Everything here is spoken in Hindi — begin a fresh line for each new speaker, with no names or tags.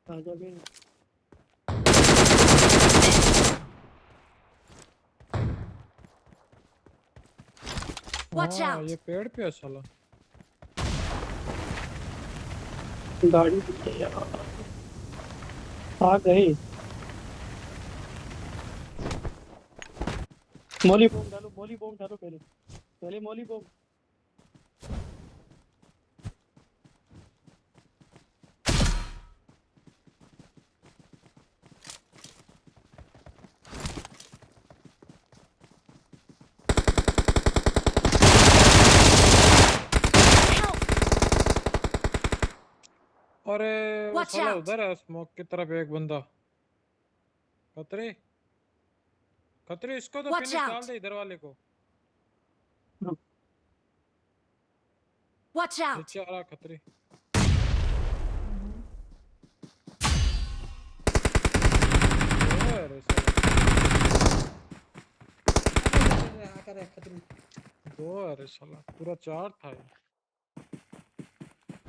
आजा भी
Watch
हाँ
out!
ये पेड़ पे है साला।
गाड़ी दिख गई यार। आ गए। मोली बॉम्ब डालो पहले। पहले मोली बॉम्ब।
Help!
अरे वो
Watch
साला
out!
उधर है स्मोक की तरफ एक बंदा। खतरे खतरे इसको तो
Watch
फिनिश डाल
out!
दे इधर वाले को।
रुक।
Watch out!
नीचे आ रहा खतरे। अरे साला
आकर खतरे।
दो अरे साला पूरा चार था ये।